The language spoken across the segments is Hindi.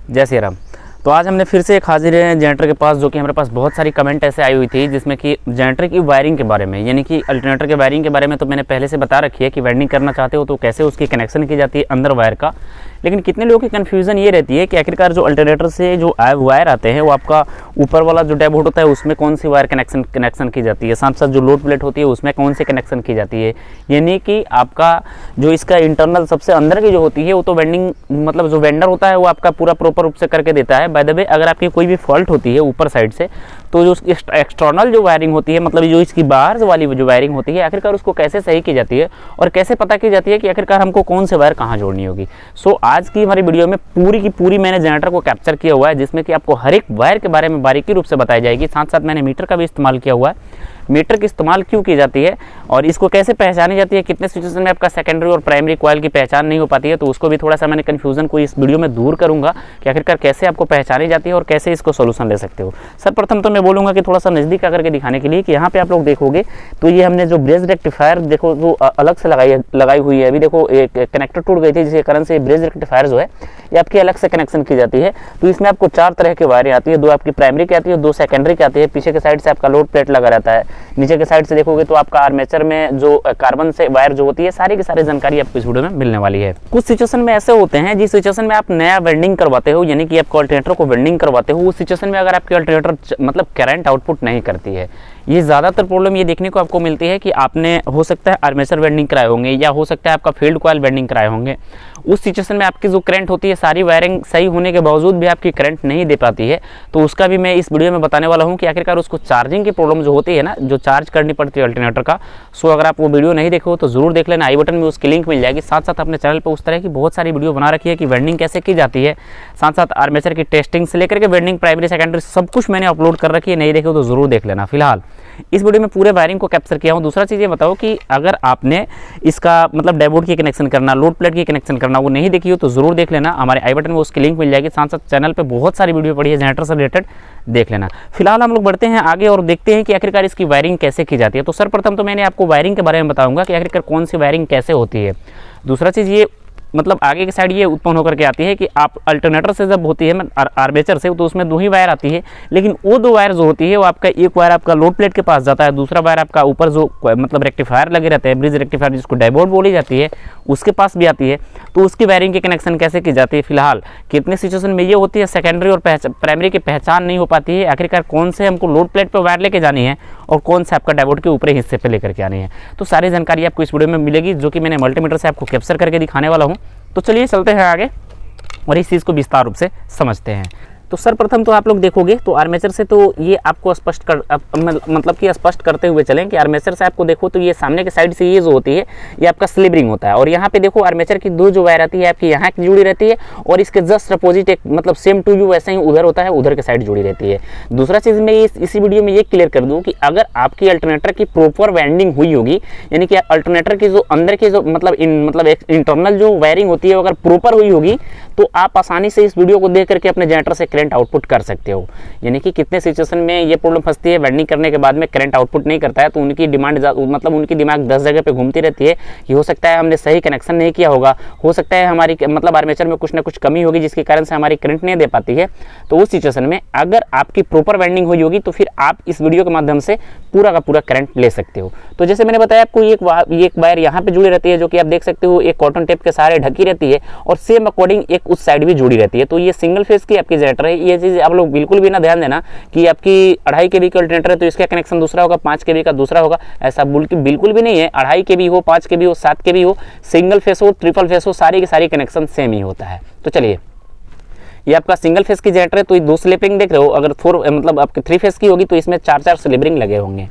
जय श्री राम। तो आज हमने फिर से एक हाजिर है जनरेटर के पास, जो कि हमारे पास बहुत सारी कमेंट ऐसे आई हुई थी जिसमें कि जनरेटर की वायरिंग के बारे में, यानी कि अल्टरनेटर के वायरिंग के बारे में तो मैंने पहले से बता रखी है कि वायरिंग करना चाहते हो तो कैसे उसकी कनेक्शन की जाती है अंदर वायर का। लेकिन कितने लोगों की कन्फ्यूज़न ये रहती है कि आखिरकार जो अल्टरनेटर से जो वायर आते हैं वो आपका ऊपर वाला जो डैबोर्ड होता है उसमें कौन सी वायर कनेक्शन की जाती है, साथ साथ जो लोड प्लेट होती है उसमें कौन से कनेक्शन की जाती है। यानी कि आपका जो इसका इंटरनल सबसे अंदर की जो होती है वो तो वेंडिंग मतलब जो वेंडर होता है वो आपका पूरा प्रॉपर रूप से करके देता है। बाय द वे अगर आपकी कोई भी फॉल्ट होती है ऊपर साइड से तो जो उसकी एक्सटर्नल जो वायरिंग होती है, मतलब जो इसकी बाहर वाली जो वायरिंग होती है, आखिरकार उसको कैसे सही की जाती है और कैसे पता की जाती है कि आखिरकार हमको कौन से वायर कहाँ जोड़नी होगी। सो आज की हमारी वीडियो में पूरी की पूरी मैंने जनरेटर को कैप्चर किया हुआ है, जिसमें कि आपको हर एक वायर के बारे में बारीकी रूप से बताई जाएगी। साथ साथ मैंने मीटर का भी इस्तेमाल किया हुआ है, मीटर की इस्तेमाल क्यों की जाती है और इसको कैसे पहचानी जाती है, कितने सिचुएशन में आपका सेकेंडरी और प्राइमरी कॉइल की पहचान नहीं हो पाती है, तो उसको भी थोड़ा सा मैंने कन्फ्यूजन को इस वीडियो में दूर करूंगा कि आखिरकार कैसे आपको पहचानी जाती है और कैसे इसको सोल्यूशन ले सकते हो। सर्वप्रथम तो मैं बोलूँगा कि थोड़ा सा नज़दीक आकर के दिखाने के लिए कि यहाँ पे आप लोग देखोगे तो ये हमने जो ब्रेज रेक्टिफायर देखो वो अलग से लगाई हुई है। अभी देखो एक कनेक्टर टूट गई थी जिसके कारण से ब्रेज रेक्टिफायर जो है ये आपकी अलग से कनेक्शन की जाती है। तो इसमें आपको 4 तरह की वायरें आती है, 2 आपकी प्राइमरी की आती है, 2 सेकेंडरी की आती है। पीछे के साइड से आपका लोड प्लेट लगा रहता है, नीचे के साइड से देखोगे तो आपका आर्मेचर में जो कार्बन से वायर जो होती है सारी की सारी जानकारी आपको इस वीडियो में मिलने वाली है। कुछ सिचुएशन में ऐसे होते हैं जिस सिचुएशन में आप नया वेल्डिंग करवाते हो, यानी कि आपको अल्टरनेटर को वेल्डिंग करवाते हो, उस सिचुएशन में अगर आपकी अल्टरनेटर मतलब करंट आउटपुट नहीं करती है, ये ज़्यादातर प्रॉब्लम ये देखने को आपको मिलती है कि आपने हो सकता है आर्मेचर वेल्डिंग कराए होंगे या हो सकता है आपका फील्ड कॉइल वेल्डिंग कराए होंगे। उस सिचुएशन में आपकी जो करंट होती है सारी वायरिंग सही होने के बावजूद भी आपकी करंट नहीं दे पाती है, तो उसका भी मैं इस वीडियो में बताने वाला हूं कि आखिरकार उसको चार्जिंग की प्रॉब्लम जो होती है ना, जो चार्ज करनी पड़ती है अल्टरनेटर का। सो अगर आप वो वीडियो नहीं देखो तो जरूर देख लेना, आई बटन में उसकी लिंक मिल जाएगी। साथ साथ अपने चैनल पर उस तरह की बहुत सारी वीडियो बना रखी है कि वेल्डिंग कैसे की जाती है, साथ साथ आर्मेचर की टेस्टिंग से लेकर के वेल्डिंग प्राइमरी सेकेंडरी सब कुछ मैंने अपलोड कर रखी है, नहीं देखो तो जरूर देख लेना। फिलहाल इस वीडियो में पूरे वायरिंग को कैप्चर किया हूं। दूसरा चीज़ ये बताओ कि अगर आपने इसका मतलब डैबोर्ड की कनेक्शन करना, लोड प्लेट की कनेक्शन करना वो नहीं देखी हो तो जरूर देख लेना, हमारे आई बटन में उसकी लिंक मिल जाएगी। साथ साथ चैनल पे बहुत सारी वीडियो पड़ी है जनरेटर से रिलेटेड, देख लेना। फिलहाल हम लोग बढ़ते हैं आगे और देखते हैं कि आखिरकार इसकी वायरिंग कैसे की जाती है। तो सर्वप्रथम तो मैंने आपको वायरिंग के बारे में बताऊंगा कि आखिरकार कौन सी वायरिंग कैसे होती है। दूसरा चीज़ ये मतलब आगे की साइड ये उत्पन्न होकर के आती है कि आप अल्टरनेटर से जब होती है आर्मेचर से तो उसमें 2 ही वायर आती है, लेकिन वो 2 वायर जो होती है वो आपका एक वायर आपका लोड प्लेट के पास जाता है, दूसरा वायर आपका ऊपर जो मतलब रेक्टिफायर लगे रहते हैं, ब्रिज रेक्टिफायर जिसको डायबोर्ड बोली जाती है, उसके पास भी आती है। तो उसकी वायरिंग की कनेक्शन कैसे की जाती है, फिलहाल कितने सिचुएशन में ये होती है सेकेंडरी और प्राइमरी की पहचान नहीं हो पाती है, आखिरकार कौन से हमको लोड प्लेट पर वायर लेके जानी है और कौन से आपका डायबोर्ड के ऊपरी हिस्से पर लेकर के आनी है, तो सारी जानकारी आपको इस वीडियो में मिलेगी जो कि मैंने मल्टीमीटर से आपको कैप्चर करके दिखाने वाला हूँ। तो चलिए चलते हैं आगे और इस चीज़ को विस्तार रूप से समझते हैं। तो सर्वप्रथम तो आप लोग देखोगे तो आर्मेचर से तो ये आपको मतलब कि स्पष्ट करते हुए चलें कि आर्मेचर से आपको देखो तो ये सामने के साइड से ये जो होती है ये आपका स्लिबरिंग होता है, और यहाँ पे देखो आर्मेचर की 2 जो वायर आती है आपकी यहाँ की जुड़ी रहती है और इसके जस्ट अपोजिट एक मतलब सेम टू यू वैसे ही उधर होता है, उधर के साइड जुड़ी रहती है। दूसरा चीज़ मैं इसी वीडियो में ये क्लियर कर दूँ कि अगर आपकी अल्टरनेटर की प्रॉपर वायरिंग हुई होगी, यानी कि अल्टरनेटर की जो अंदर की जो मतलब एक इंटरनल जो वायरिंग होती है अगर प्रॉपर हुई होगी तो आप आसानी से इस वीडियो को देख करके अपने जनरेटर से करंट आउटपुट कर सकते हो। यानी कि कितने सिचुएशन में ये प्रॉब्लम फंसती है, वेल्डिंग करने के बाद में करंट आउटपुट नहीं करता है तो उनकी डिमांड मतलब उनकी दिमाग 10 जगह पे घूमती रहती है कि हो सकता है हमने सही कनेक्शन नहीं किया होगा, हो सकता है हमारी मतलब आर्मेचर में कुछ ना कुछ कमी होगी जिसके कारण से हमारी करंट नहीं दे पाती है। तो उस सिचुएशन में अगर आपकी प्रॉपर वेल्डिंग हुई होगी तो फिर आप इस वीडियो के माध्यम से पूरा का पूरा करंट ले सकते हो। तो जैसे मैंने बताया आपको एक वायर यहाँ पे जुड़ी रहती है जो कि आप देख सकते हो एक कॉटन टेप के सहारे ढकी रहती है और सेम अकॉर्डिंग एक उस साइड भी जुड़ी रहती है। तो ये सिंगल फेज की आपकी जनरेटर है, ये चीज़ आप लोग बिल्कुल भी ना ध्यान देना कि आपकी 2.5 kV का अल्टरनेटर है तो इसका कनेक्शन दूसरा होगा, 5 kV का दूसरा होगा, ऐसा बिल्कुल भी नहीं है। 2.5 kV हो, 5 kV हो, 7 kV हो, सिंगल फेस हो, ट्रिपल फेस हो, सारी की सारी कनेक्शन सेम ही होता है। तो चलिए ये आपका सिंगल फेस की जनरेटर है तो ये 2 स्लिपिंग देख रहे हो, अगर 4 मतलब आपके 3 फेस की होगी तो इसमें 4 स्लिपिंग लगे होंगे।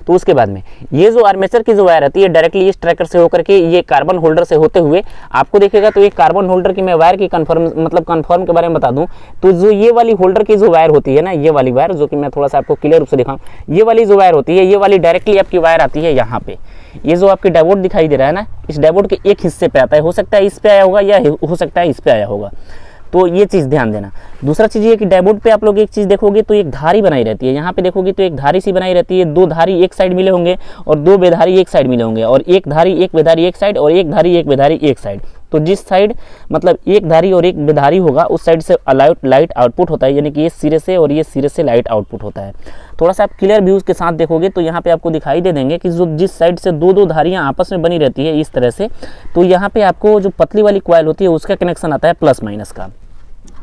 तो उसके बाद में ये जो आर्मेचर की जो वायर आती है डायरेक्टली इस ट्रैकर से होकर के ये कार्बन होल्डर से होते हुए आपको देखेगा तो ये कार्बन होल्डर की मैं वायर की कन्फर्म के बारे में बता दूं तो जो ये वाली होल्डर की जो वायर होती है ना, ये वाली वायर जो कि मैं थोड़ा सा आपको क्लियर रूप से दिखाऊं, ये वाली जो वायर होती है ये वाली डायरेक्टली आपकी वायर आती है यहाँ पे। ये जो आपकी डायबोर्ड दिखाई दे रहा है ना, इस डायबोर्ड के एक हिस्से पे आता है, हो सकता है इस पे आया होगा या हो सकता है इस पे आया होगा, तो ये चीज़ ध्यान देना। दूसरा चीज़ ये कि डायबोर्ड पे आप लोग एक चीज़ देखोगे तो एक धारी बनाई रहती है, यहाँ पे देखोगे तो एक धारी सी बनाई रहती है, 2 धारी एक साइड मिले होंगे और 2 बेधारी एक साइड मिले होंगे, और एक धारी एक बेधारी एक साइड और एक धारी एक बेधारी एक साइड, तो जिस साइड मतलब एक धारी और एक बेधारी होगा उस साइड से लाइट आउटपुट होता है, यानी कि ये सिरे से और ये सिरे से लाइट आउटपुट होता है। थोड़ा सा आप क्लियर व्यूज के साथ देखोगे तो यहाँ पे आपको दिखाई दे देंगे कि जो जिस साइड से दो धारियाँ आपस में बनी रहती है इस तरह से, तो यहाँ पे आपको जो पतली वाली कॉइल होती है उसका कनेक्शन आता है प्लस माइनस का।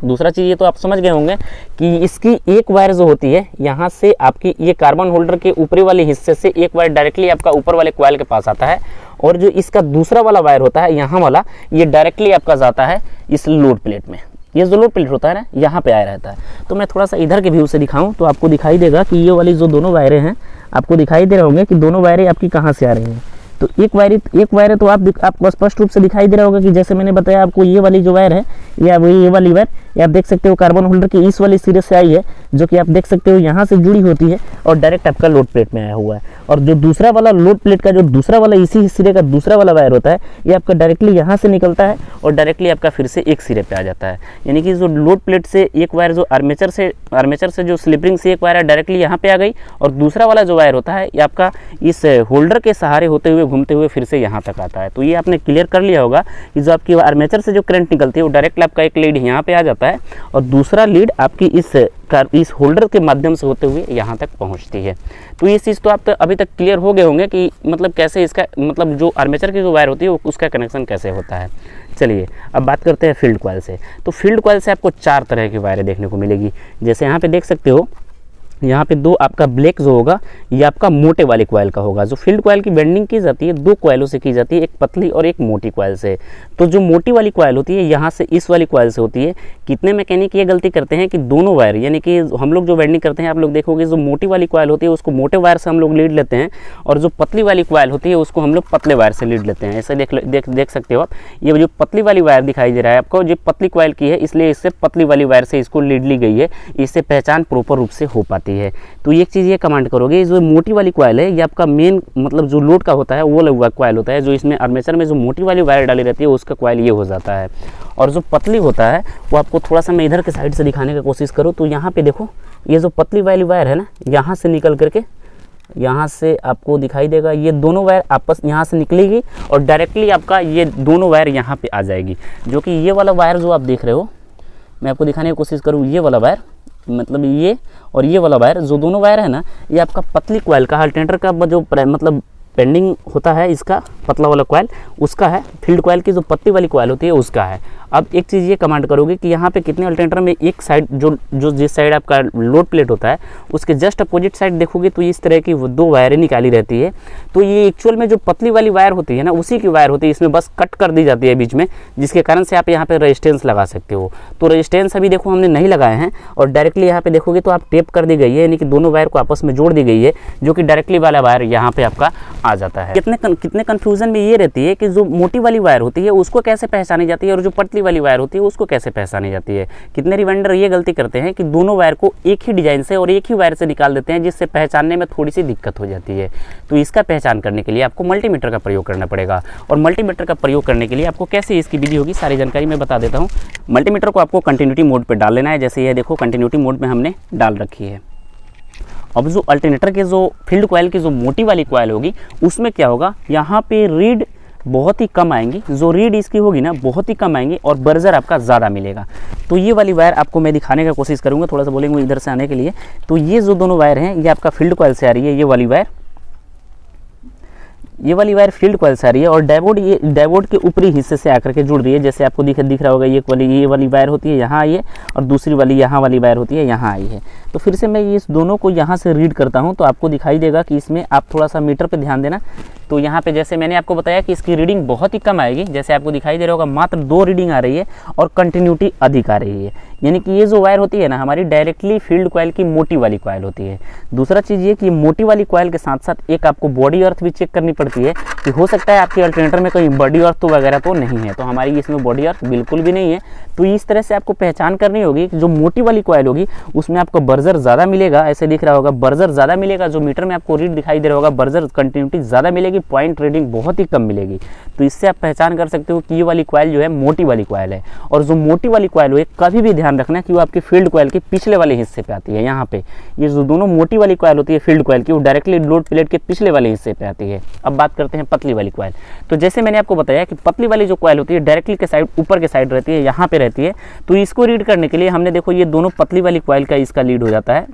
दूसरा चीज़ ये तो आप समझ गए होंगे कि इसकी एक वायर जो होती है यहाँ से आपकी ये कार्बन होल्डर के ऊपरी वाले हिस्से से एक वायर डायरेक्टली आपका ऊपर वाले कॉइल के पास आता है, और जो इसका दूसरा वाला वायर होता है यहाँ वाला, ये डायरेक्टली आपका जाता है इस लोड प्लेट में। ये जो लोड प्लेट होता है ना यहाँ पे आया रहता है। तो मैं थोड़ा सा इधर के व्यू से दिखाऊं तो आपको दिखाई देगा कि ये वाली जो दोनों वायरें हैं, आपको दिखाई दे रहे होंगे कि दोनों वायरें आपकी कहाँ से आ रही हैं। तो एक वायर तो आपको स्पष्ट रूप से दिखाई दे रहा होगा कि जैसे मैंने बताया आपको, ये वाली जो वायर है या वही ये वाली वायर, ये आप देख सकते हो कार्बन होल्डर की इस वाली सिरे से आई है, जो कि आप देख सकते हो यहाँ से जुड़ी होती है और डायरेक्ट आपका लोड प्लेट में आया हुआ है। और जो दूसरा वाला लोड प्लेट का जो दूसरा वाला इसी सिरे का दूसरा वाला वायर होता है, ये आपका डायरेक्टली यहाँ से निकलता है और डायरेक्टली आपका फिर से एक सिरे पे आ जाता है। यानी कि जो लोड प्लेट से एक वायर जो आर्मेचर से जो स्लिप रिंग से एक वायर डायरेक्टली यहाँ पे आ गई, और दूसरा वाला जो वायर होता है ये आपका इस होल्डर के सहारे होते हुए घूमते हुए फिर से यहाँ तक आता है। तो ये आपने क्लियर कर लिया होगा कि जो आपकी आर्मेचर से जो करंट निकलती है वो डायरेक्टली आपका एक लीड यहाँ पे आ जाता है और दूसरा लीड आपकी इस होल्डर के माध्यम से होते हुए यहाँ तक पहुँचती है। तो ये चीज़ तो आप अभी तक क्लियर हो गए होंगे कि मतलब कैसे इसका मतलब जो आर्मेचर की जो वायर होती है वो उसका कनेक्शन कैसे होता है। चलिए अब बात करते हैं फील्ड कॉइल से। तो फील्ड कॉइल से आपको 4 तरह की वायरें देखने को मिलेगी। जैसे यहाँ पे देख सकते हो, यहाँ पे दो आपका ब्लैक जो होगा ये आपका मोटे वाले कॉइल का होगा। जो फील्ड कॉइल की बेंडिंग की जाती है 2 कॉइलों से की जाती है, एक पतली और एक मोटी कॉइल से। तो जो मोटी वाली कॉइल होती है यहाँ से इस वाली कॉइल से होती है। कितने मैकेनिक ये गलती करते हैं कि दोनों वायर, यानी कि हम लोग जो बेंडिंग करते हैं आप लोग देखोगे जो मोटी वाली कॉइल होती है उसको मोटे वायर से हम लोग लीड लेते हैं, और जो पतली वाली कॉइल होती है उसको हम लोग पतले वायर से लीड लेते हैं। ऐसे देख सकते हो आप, ये जो पतली वाली वायर दिखाई दे रहा है आपको, जो पतली कॉइल की है इसलिए इससे पतली वाली वायर से इसको लीड ली गई है, इससे पहचान प्रॉपर रूप से हो पाती है। तो एक चीज़ ये कमांड करोगे, जो मोटी वाली कॉइल है ये आपका मेन मतलब जो लोड का होता है वो लगा कॉइल होता है, जो इसमें आर्मेचर में जो मोटी वाली वायर डाली रहती है उसका कॉइल ये हो जाता है। और जो पतली होता है वो आपको थोड़ा सा मैं इधर के साइड से दिखाने की कोशिश करूँ तो यहाँ पे देखो, ये जो पतली वाली वायर है ना, यहाँ से निकल करके यहाँ से आपको दिखाई देगा ये दोनों वायर आपस यहाँ से निकलेगी और डायरेक्टली आपका ये दोनों वायर यहाँ पे आ जाएगी। जो कि ये वाला वायर जो आप देख रहे हो, मैं आपको दिखाने की कोशिश करूँ, ये वाला वायर मतलब ये और ये वाला वायर, जो दोनों वायर है ना ये आपका पतली कॉइल का अल्टरनेटर का जो मतलब पेंडिंग होता है, इसका पतला वाला कॉइल उसका है। फील्ड कॉइल की जो पतली वाली कॉइल होती है उसका है। अब एक चीज़ ये कमांड करोगे कि यहाँ पे कितने अल्टरनेटर में एक साइड जो जिस साइड आपका लोड प्लेट होता है उसके जस्ट अपोजिट साइड देखोगे तो इस तरह की वो 2 वायरें निकाली रहती है। तो ये एक्चुअल में जो पतली वाली वायर होती है ना उसी की वायर होती है, इसमें बस कट कर दी जाती है बीच में, जिसके कारण से आप यहाँ पे रेजिस्टेंस लगा सकते हो। तो रेजिस्टेंस अभी देखो हमने नहीं लगाए हैं और डायरेक्टली यहाँ पे देखोगे तो आप टेप कर दी गई है, यानी कि दोनों वायर को आपस में जोड़ दी गई है, जो कि डायरेक्टली वाला वायर यहाँ पे आपका आ जाता है। कितने कन्फ्यूजन में ये रहती है कि जो मोटी वाली वायर होती है उसको कैसे पहचानी जाती है और जो पतली वाली वायर होती है उसको कैसे पहचानी जाती है। कितने रिवेंडर ये गलती करते हैं कि दोनों वायर को एक ही डिजाइन से और एक ही वायर से निकाल देते हैं, जिससे पहचानने में थोड़ी सी दिक्कत हो जाती है। तो इसका पहचान करने के लिए आपको मल्टीमीटर का प्रयोग करना पड़ेगा, और मल्टीमीटर का प्रयोग करने के लिए आपको कैसे इसकी विधि होगी सारी जानकारी मैं बता देता हूँ। मल्टीमीटर को आपको कंटिन्यूटी मोड पर डाल लेना है। जैसे ये देखो कंटिन्यूटी मोड में हमने डाल रखी है। अब जो अल्टरनेटर के जो फील्ड कॉइल की जो मोटी वाली कॉइल होगी उसमें क्या होगा, यहाँ पे रीड बहुत ही कम आएंगी, जो रीड इसकी होगी ना बहुत ही कम आएंगी और बर्जर आपका ज़्यादा मिलेगा। तो ये वाली वायर आपको मैं दिखाने का कोशिश करूँगा, थोड़ा सा बोलेंगे इधर से आने के लिए। तो ये जो दोनों वायर हैं ये आपका फील्ड कॉइल से आ रही है, ये वाली वायर फील्ड कॉइल से आ रही है, और डायोड के ऊपरी हिस्से से आकर के जुड़ रही है। जैसे आपको दिख रहा होगा ये वाली वायर होती है यहाँ आई है, और दूसरी वाली यहाँ वाली वायर होती है यहाँ आई है। तो फिर से मैं इस दोनों को यहाँ से रीड करता हूँ तो आपको दिखाई देगा कि इसमें आप थोड़ा सा मीटर पे ध्यान देना। तो यहाँ पे जैसे मैंने आपको बताया कि इसकी रीडिंग बहुत ही कम आएगी, जैसे आपको दिखाई दे रहा होगा मात्र 2 रीडिंग आ रही है और कंटिन्यूटी अधिक आ रही है। यानी कि ये जो वायर होती है ना हमारी डायरेक्टली फील्ड कॉइल की मोटी वाली कॉइल होती है। दूसरा चीज़ ये कि मोटी वाली कॉइल के साथ साथ एक आपको बॉडी अर्थ भी चेक करनी पड़ती है कि हो सकता है आपके अल्टरनेटर में कोई बॉडी अर्थ तो वगैरह तो नहीं है। तो हमारी इसमें बॉडी अर्थ बिल्कुल भी नहीं है। तो इस तरह से आपको पहचान करनी होगी कि जो मोटी वाली कॉइल होगी उसमें आपको बर्जर ज़्यादा मिलेगा, ऐसे दिख रहा होगा बर्जर ज़्यादा मिलेगा। जो मीटर में आपको रीड दिखाई दे रहा होगा बर्जर कंटिन्यूटी ज़्यादा मिलेगी, पॉइंट रीडिंग बहुत ही कम मिलेगी। तो इससे आप पहचान कर सकते हो कि ये वाली कॉइल जो है मोटी वाली कॉइल है। और जो मोटी वाली कॉइल है कभी भी ध्यान ध्यान रखना है कि वो आपके फील्ड कॉइल के पिछले वाले हिस्से पे आती है। यहाँ पे ये जो दोनों मोटी वाली कॉइल होती है फील्ड कॉइल की, वो डायरेक्टली लोड प्लेट के पिछले वाले हिस्से पे आती है। अब बात करते हैं पतली वाली कॉइल। तो जैसे मैंने आपको बताया कि पतली वाली जो कॉइल होती है डायरेक्टली के साइड ऊपर के साइड रहती है, यहाँ पे रहती है। तो इसको रीड करने के लिए हमने देखो ये दोनों पतली वाली कॉइल का इसका लीड हो जाता है,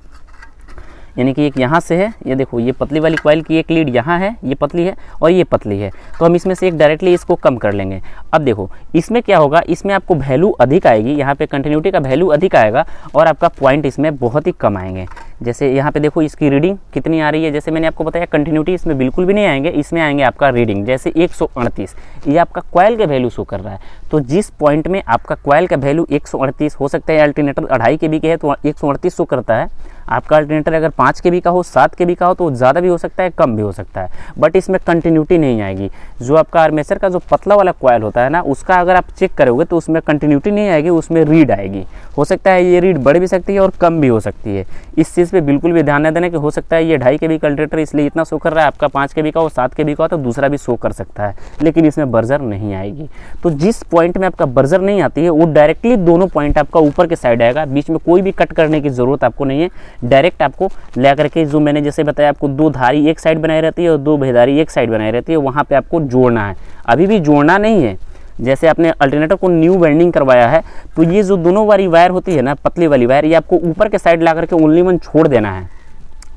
यानी कि एक यहाँ से है, ये देखो ये पतली वाली कॉइल की एक लीड यहाँ है, ये पतली है और ये पतली है। तो हम इसमें से एक डायरेक्टली इसको कम कर लेंगे। अब देखो इसमें क्या होगा, इसमें आपको वैल्यू अधिक आएगी, यहाँ पे कंटिन्यूटी का वैल्यू अधिक आएगा और आपका पॉइंट इसमें बहुत ही कम आएंगे। जैसे यहाँ पे देखो इसकी रीडिंग कितनी आ रही है, जैसे मैंने आपको बताया कंटिन्यूटी इसमें बिल्कुल भी नहीं आएंगे, इसमें आएंगे आपका रीडिंग जैसे 138, ये आपका कॉइल का वैल्यू शो कर रहा है। तो जिस पॉइंट में आपका कॉइल का वैल्यू 138 हो सकता है, अल्टरनेटर 2.5 kb के है तो 138 शो करता है। आपका अल्टरनेटर अगर 5 kb का हो, 7 kb का हो तो ज़्यादा भी हो सकता है, कम भी हो सकता है, बट इसमें कंटिन्यूटी नहीं आएगी। जो आपका आर्मेचर का जो पतला वाला कॉइल होता है ना, उसका अगर आप चेक करोगे तो उसमें कंटिन्यूटी नहीं आएगी, उसमें रीड आएगी। हो सकता है ये रीड बढ़ भी सकती है और कम भी हो सकती है। इस चीज़ पे बिल्कुल भी ध्यान न देना कि हो सकता है ये 2.5 kb का अल्टरनेटर इसलिए इतना शो कर रहा है, आपका 5 kb का हो, 7 kb का हो तो दूसरा भी शो कर सकता है, लेकिन इसमें बर्जर नहीं आएगी। तो जिस पॉइंट में आपका बर्जर नहीं आती है वो डायरेक्टली दोनों पॉइंट आपका ऊपर के साइड आएगा, बीच में कोई भी कट करने की ज़रूरत आपको नहीं है। डायरेक्ट आपको ला करके जो मैंने जैसे बताया आपको 2 धारी एक साइड बनाई रहती है और 2 बेधारी एक साइड बनाई रहती है, वहाँ पे आपको जोड़ना है। अभी भी जोड़ना नहीं है, जैसे आपने अल्टरनेटर को न्यू वेल्डिंग करवाया है तो ये जो दोनों वाली वायर होती है ना, पतली वाली वायर, ये आपको ऊपर के साइड ला करके ओनली वन छोड़ देना है।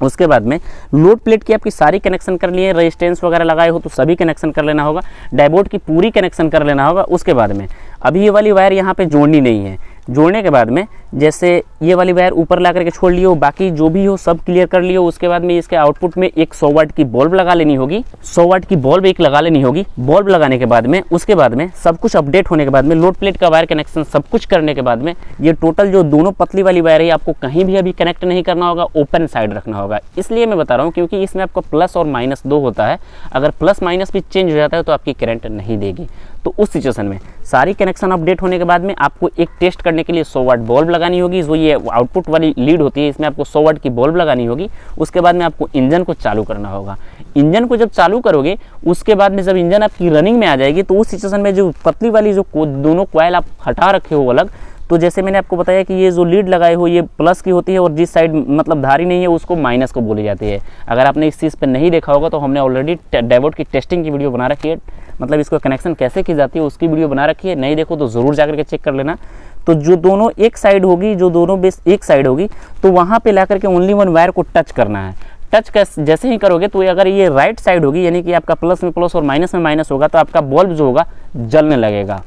उसके बाद में लोड प्लेट की आपकी सारी कनेक्शन कर लिए, रेजिस्टेंस वगैरह लगाए हो तो सभी कनेक्शन कर लेना होगा, डाइबोर्ड की पूरी कनेक्शन कर लेना होगा। उसके बाद में अभी ये वाली वायर यहाँ पे जोड़नी नहीं है। जोड़ने के बाद में जैसे ये वाली वायर ऊपर ला करके छोड़ लियो, बाकी जो भी हो सब क्लियर कर लियो। उसके बाद में इसके आउटपुट में एक 100 वाट की बल्ब लगा लेनी होगी, 100 वाट की बल्ब एक लगा लेनी होगी। बल्ब लगाने के बाद में उसके बाद में सब कुछ अपडेट होने के बाद में लोड प्लेट का वायर कनेक्शन सब कुछ करने के बाद में ये टोटल जो दोनों पतली वाली वायर है आपको कहीं भी अभी कनेक्ट नहीं करना होगा, ओपन साइड रखना होगा। इसलिए मैं बता रहा हूँ क्योंकि इसमें आपका प्लस और माइनस 2 होता है, अगर प्लस माइनस भी चेंज हो जाता है तो आपकी करंट नहीं देगी। तो उस सिचुएशन में सारी कनेक्शन अपडेट होने के बाद में आपको एक टेस्ट करने के लिए 100 वाट बल्ब लगानी होगी। जो ये आउटपुट वाली लीड होती है इसमें आपको 100 वाट की बल्ब लगानी होगी। उसके बाद में आपको इंजन को चालू करना होगा। इंजन को जब चालू करोगे उसके बाद में जब इंजन आपकी रनिंग में आ जाएगी तो उस सिचुएशन में जो पतली वाली जो दोनों कॉइल आप हटा रखे हो अलग, तो जैसे मैंने आपको बताया कि ये जो लीड लगाए हो ये प्लस की होती है और जिस साइड मतलब धारी नहीं है उसको माइनस को बोली जाती है। अगर आपने इस चीज़ पे नहीं देखा होगा तो हमने ऑलरेडी डायोड की टेस्टिंग की वीडियो बना रखी है, मतलब इसको कनेक्शन कैसे की जाती है उसकी वीडियो बना रखी है। नहीं देखो तो ज़रूर जाकर के चेक कर लेना। तो जो दोनों एक साइड होगी, जो दोनों बेस एक साइड होगी तो वहाँ पे ला करके ओनली वन वायर को टच करना है। टच जैसे ही करोगे तो अगर ये राइट साइड होगी यानी कि आपका प्लस में प्लस और माइनस में माइनस होगा तो आपका बल्ब जो होगा जलने लगेगा।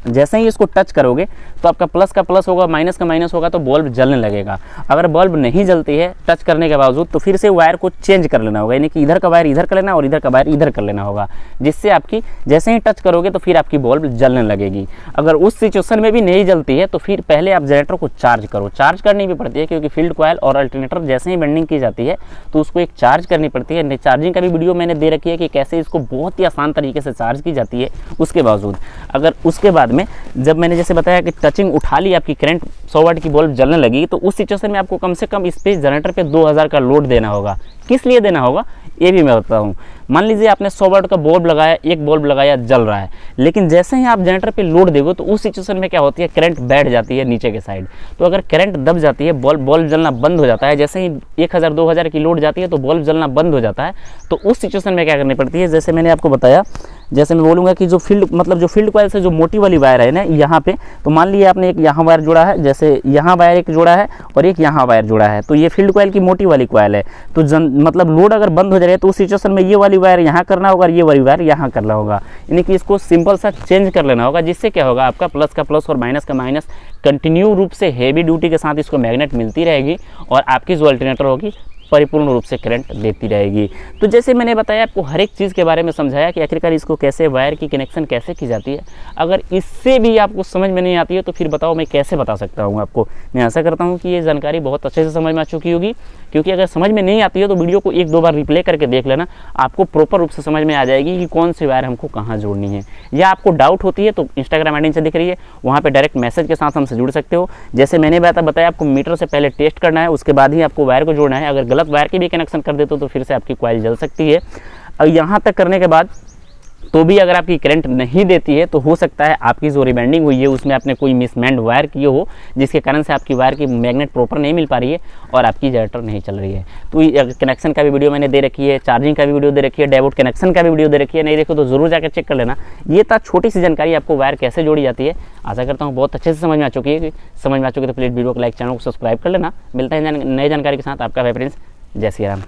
जैसे ही इसको टच करोगे तो आपका प्लस का प्लस होगा, माइनस का माइनस होगा तो बल्ब जलने लगेगा। अगर बल्ब नहीं जलती है टच करने के बावजूद तो फिर से वायर को चेंज कर लेना होगा, यानी कि इधर का वायर इधर कर लेना और इधर का वायर इधर कर लेना होगा, जिससे आपकी जैसे ही टच करोगे तो फिर आपकी बल्ब जलने लगेगी। अगर उस सिचुएशन में भी नहीं जलती है तो फिर पहले आप जनरेटर को चार्ज करो। चार्ज करनी भी पड़ती है क्योंकि फील्ड कॉइल और अल्टरनेटर जैसे ही बेंडिंग की जाती है तो उसको एक चार्ज करनी पड़ती है। चार्जिंग का भी वीडियो मैंने दे रखी है कि कैसे इसको बहुत ही आसान तरीके से चार्ज की जाती है। उसके बावजूद अगर उसके बाद में जब मैंने जैसे बताया कि टचिंग उठा ली, आपकी करंट 100 वाट की बल्ब जलने लगी, तो उस सिचुएशन में आपको कम से कम इस पे जनरेटर पे 2000 का लोड देना होगा। किस लिए देना होगा ये भी मैं बताता हूँ। मान लीजिए आपने 100 वाट का बल्ब लगाया, एक बल्ब लगाया जल रहा है, लेकिन जैसे ही आप जनरेटर पे लोड देगो तो उस सिचुएशन में क्या होती है, करंट बैठ जाती है नीचे के साइड। तो अगर करंट दब जाती है, बल्ब जलना बंद हो जाता है। जैसे ही 1000-2000 की लोड जाती है तो बल्ब जलना बंद हो जाता है। तो उस सिचुएशन में क्या करनी पड़ती है, जैसे मैंने आपको बताया, जैसे मैं बोलूँगा कि जो फील्ड कॉइल से जो मोटी वाली वायर है ना यहाँ पे, तो मान लीजिए आपने एक यहाँ वायर जोड़ा है, जैसे यहाँ वायर एक जोड़ा है और एक यहाँ वायर जोड़ा है, तो ये फील्ड कॉइल की मोटी वाली कॉइल है। तो मतलब लोड अगर बंद हो जाए तो उस सिचुएशन में ये वाली वायर यहाँ करना होगा और ये वाली वायर यहाँ करना होगा, यानी कि इसको सिंपल सा चेंज कर लेना होगा, जिससे क्या होगा आपका प्लस का प्लस और माइनस का माइनस कंटिन्यू रूप से हेवी ड्यूटी के साथ इसको मैग्नेट मिलती रहेगी और आपकी जो अल्टरनेटर होगी परिपूर्ण रूप से करंट देती रहेगी। तो जैसे मैंने बताया आपको हर एक चीज़ के बारे में समझाया कि आखिरकार इसको कैसे वायर की कनेक्शन कैसे की जाती है। अगर इससे भी आपको समझ में नहीं आती है तो फिर बताओ मैं कैसे बता सकता हूँ आपको। मैं आशा करता हूँ कि ये जानकारी बहुत अच्छे से समझ में आ चुकी होगी, क्योंकि अगर समझ में नहीं आती है तो वीडियो को 1-2 बार रिप्ले करके देख लेना, आपको प्रॉपर रूप से समझ में आ जाएगी कि कौन सी वायर हमको कहाँ जोड़नी है। या आपको डाउट होती है तो इंस्टाग्राम आईडी से दिख रही है, वहाँ पर डायरेक्ट मैसेज के साथ हमसे जुड़ सकते हो। जैसे मैंने बताया आपको मीटर से पहले टेस्ट करना है, उसके बाद ही आपको वायर को जोड़ना है। अगर गलत वायर की भी कनेक्शन कर देते हो तो फिर से आपकी कॉइल जल सकती है। और यहाँ तक करने के बाद तो भी अगर आपकी करंट नहीं देती है तो हो सकता है आपकी जो रिबाइंडिंग हुई है उसमें आपने कोई मिसमेंड वायर किए हो, जिसके कारण से आपकी वायर की मैग्नेट प्रॉपर नहीं मिल पा रही है और आपकी जनरेटर नहीं चल रही है। तो कनेक्शन का भी वीडियो मैंने दे रखी है, चार्जिंग का भी वीडियो दे रखी है, डायोड कनेक्शन का भी वीडियो दे रखी है, नहीं देखो तो जरूर जाकर चेक कर लेना। ये था छोटी सी जानकारी आपको वायर कैसे जोड़ी जाती है। आशा करता हूँ बहुत अच्छे से समझ में आ चुकी है। समझ में आ चुकी है तो प्लीज़ वीडियो को लाइक, चैनल को सब्सक्राइब कर लेना। मिलता है नई जानकारी के साथ, आपका भाई प्रिंस। जय श्री राम।